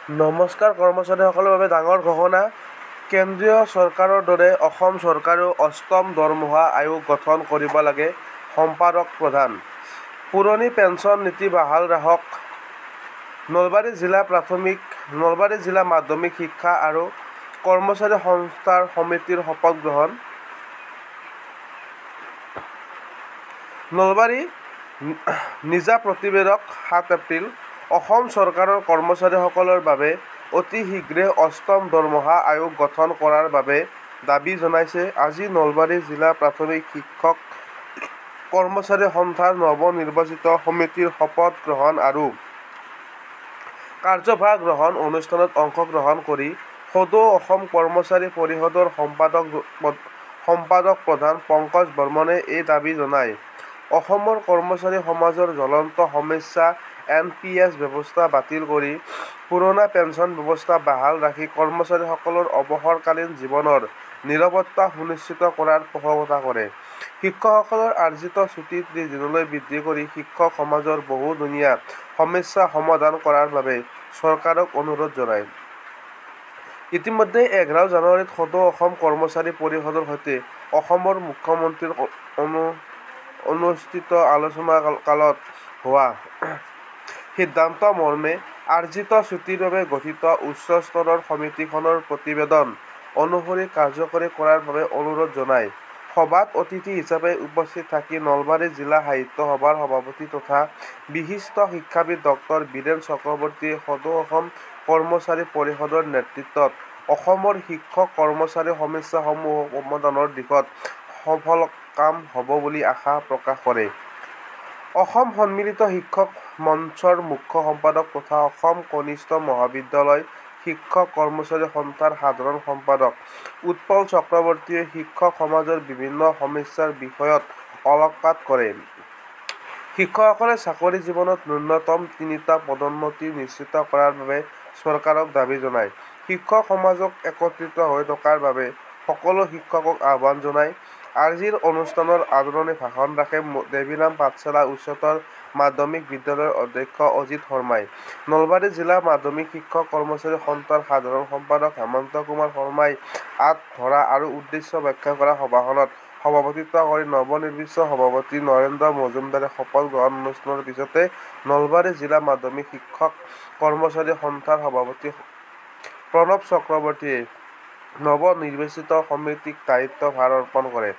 নমস্কাৰ। কৰ্মচাৰীসকলৰ বাবে ডাঙৰ ঘোষণা। কেন্দ্ৰীয় চৰকাৰৰ দৰে অসম চৰকাৰেও অষ্টম দৰমহা আয়োগ গঠন কৰিব লাগে, সম্পাদক প্ৰধান। পুৰণি পেন্সন নীতি বাহাল ৰাখক। নলবাৰী জিলা মাধ্যমিক শিক্ষা আৰু কৰ্মচাৰী সংস্থাৰ সমিতিৰ শপত গ্ৰহণ। নলবাৰী নিজা প্ৰতিবেদক ৭ এপ্ৰিল। অসম চৰকাৰৰ কৰ্মচাৰীসকলৰ বাবে অতি শীঘ্ৰে অষ্টম দৰমহা আয়োগ গঠন কৰাৰ বাবে দাবী জনাইছে আজি নলবাৰী জিলা প্ৰাথমিক শিক্ষক কৰ্মচাৰী সন্থাৰ নৱ-নিৰ্বাচিত সমিতিৰ শপত গ্ৰহণ আৰু কাৰ্যভাৰ গ্ৰহণ অনুষ্ঠানত অংশগ্ৰহণ কৰি সদৌ অসম কৰ্মচাৰী পৰিষদৰ সম্পাদক প্ৰধান পংকজ বৰ্মনে এই দাবী জনায়। অসমৰ কৰ্মচাৰী সমাজৰ জ্বলন্ত সমস্যা NPS ব্যৱস্থা বাতিল কৰি পুৰণা পেন্সন ব্যৱস্থা বাহাল ৰাখি কৰ্মচাৰীসকলৰ অৱসৰকালীন জীৱনৰ নিৰাপত্তা সুনিশ্চিত কৰাৰ পোষকতা কৰে। শিক্ষকসকলৰ আৰ্জিত ছুটী ৩০ দিনলৈ বৃদ্ধি কৰি শিক্ষক সমাজৰ বহুদিনীয়া সমস্যা সমাধান কৰাৰ বাবে চৰকাৰক অনুৰোধ জনায়। ইতিমধ্যে ১১ জানুৱাৰীত সদৌ অসম কৰ্মচাৰী পৰিষদৰ সৈতে অসমৰ মুখ্যমন্ত্ৰীৰ অনুষ্ঠিত আলোচনাকালত হোৱা সিদ্ধান্ত মৰ্মে আৰ্জিত ছুটীৰ বাবে গঠিত উচ্চ স্তৰৰ সমিতিখনৰ প্ৰতিবেদন অনুসৰি কাৰ্যকৰী কৰাৰ বাবে অনুৰোধ জনায়। সভাত অতিথি হিচাপে উপস্থিত থাকি নলবাৰী জিলা সাহিত্য সভাৰ সভাপতি তথা বিশিষ্ট শিক্ষাবিদ ডক্টৰ বীৰেন চক্ৰৱৰ্তীয়ে সদৌ অসম কৰ্মচাৰী পৰিষদৰ নেতৃত্বত অসমৰ শিক্ষক কৰ্মচাৰী সমস্যাসমূহ সমাধানৰ দিশত সফল কাম হ'ব বুলি আশা প্ৰকাশ কৰে। অসম সন্মিলিত শিক্ষক মঞ্চৰ মুখ্য সম্পাদক তথা অসম কনিষ্ঠ মহাবিদ্যালয় শিক্ষক কৰ্মচাৰী সন্থাৰ সাধাৰণ সম্পাদক উৎপল চক্ৰৱৰ্তীয়ে শিক্ষক সমাজৰ বিভিন্ন সমস্যাৰ বিষয়ত আলোকপাত কৰে। শিক্ষকসকলে চাকৰি জীৱনত ন্যূনতম ৩টা পদোন্নতি নিশ্চিত কৰাৰ বাবে চৰকাৰক দাবী জনায়। শিক্ষক সমাজক একত্ৰিত হৈ থকাৰ বাবে সকলো শিক্ষকক আহ্বান জনায়। আজিৰ অনুষ্ঠানত আদৰণি ভাষণ ৰাখে দেৱীৰাম পাঠশালা উচ্চতৰ মাধ্যমিক বিদ্যালয়ৰ অধ্যক্ষ অজিত শৰ্মাই। নলবাৰী জিলা মাধ্যমিক শিক্ষক কৰ্মচাৰী সন্থাৰ সাধাৰণ সম্পাদক হেমন্ত কুমাৰ শৰ্মাই আঁত ধৰা আৰু উদ্দেশ্য ব্যাখ্যা কৰা সভাখনত সভাপতিত্ব কৰি নৱ-নিৰ্বাচিত সভাপতি নৰেন্দ্ৰ মজুমদাৰে শপত গ্ৰহণ অনুষ্ঠানৰ পিছতে নলবাৰী জিলা মাধ্যমিক শিক্ষক কৰ্মচাৰী সন্থাৰ সভাপতি প্ৰণৱ চক্ৰৱৰ্তীয়ে নৱ-নিৰ্বাচিত সমিতিক দায়িত্বভাৰ অৰ্পণ কৰে।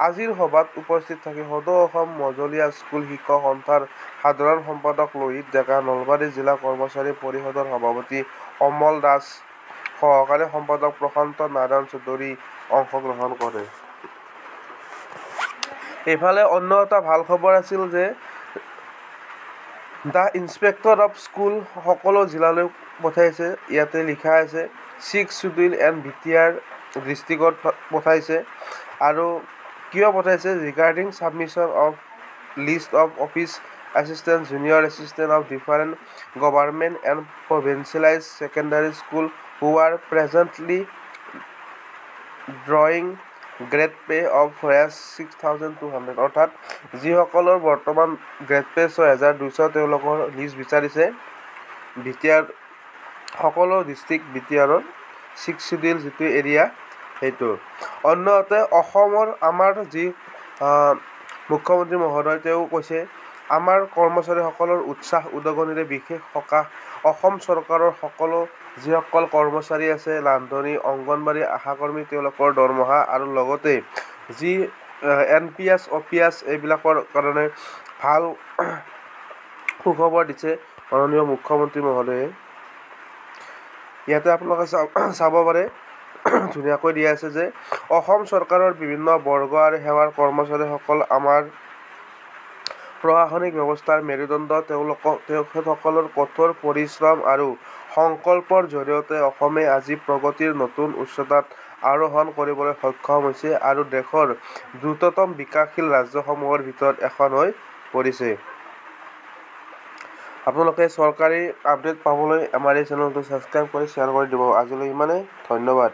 আজিৰ সভাত উপস্থিত থাকি সদৌ অসম মজলীয়া স্কুল শিক্ষক সন্থাৰ সাধাৰণ সম্পাদক লোহিত ডেকা, নলবাৰী জিলা কৰ্মচাৰী পৰিষদৰ সভাপতি অমল দাস, সহকাৰী সম্পাদক প্ৰশান্ত নাৰায়ণ চৌধুৰী অংশগ্ৰহণ কৰে। এইফালে অন্য এটা ভাল খবৰ আছিল যে দ্য ইন্সপেক্টৰ অফ স্কুল সকলো জিলালৈ পঠাইছে। ইয়াতে লিখা আছে 6 শিডিউল এণ্ড বিটিআৰ ডিষ্ট্ৰিক্টত পঠাইছে আৰু কিয় পঠাইছে regarding submission of list of office assistant junior assistant of different government and provincialised secondary school who are presently drawing grade pay of Rs 6,200 অৰ্থাৎ যিসকলৰ বৰ্তমান গ্ৰেড পে 6,200 তেওঁলোকৰ লিষ্ট বিচাৰিছে। বিটিআৰ সকলো ডিষ্ট্ৰিক্ট বিটিআৰৰ 6 শিডিউল যিটো এৰিয়া সেইটো। অন্যহাতে অসমৰ আমাৰ যি মুখ্যমন্ত্ৰী মহোদয় তেওঁ কৈছে আমাৰ কৰ্মচাৰীসকলৰ উৎসাহ উদগনিৰে বিশেষ সকাহ অসম চৰকাৰৰ সকলো যিসকল কৰ্মচাৰী আছে ৰান্ধনী অংগনবাড়ী আশাকৰ্মী তেওঁলোকৰ দৰমহা আৰু লগতে যি NPS OPS এইবিলাকৰ কাৰণে ভাল সুখবৰ দিছে মাননীয় মুখ্যমন্ত্ৰী মহোদয়ে। ইয়াতে আপোনালোকে চাব পাৰে ধুনীয়াকৈ দিয়া আছে যে অসম চৰকাৰৰ বিভিন্ন বৰ্গ আৰু সেৱাৰ কৰ্মচাৰীসকল আমাৰ প্ৰশাসনিক ব্যৱস্থাৰ মেৰুদণ্ড। তেখেতসকলৰ কঠোৰ পৰিশ্ৰম আৰু সংকল্পৰ জৰিয়তে অসমে আজি প্ৰগতিৰ নতুন উচ্চতাত আৰোহণ কৰিবলৈ সক্ষম হৈছে আৰু দেশৰ দ্ৰুততম বিকাশশীল ৰাজ্যসমূহৰ ভিতৰত এখন হৈ পৰিছে। আপোনালোকে চৰকাৰী আপডেট পাবলৈ আমাৰ এই চেনেলটো ছাবস্ক্ৰাইব কৰি শ্বেয়াৰ কৰি দিব। আজিলৈ ইমানেই, ধন্যবাদ।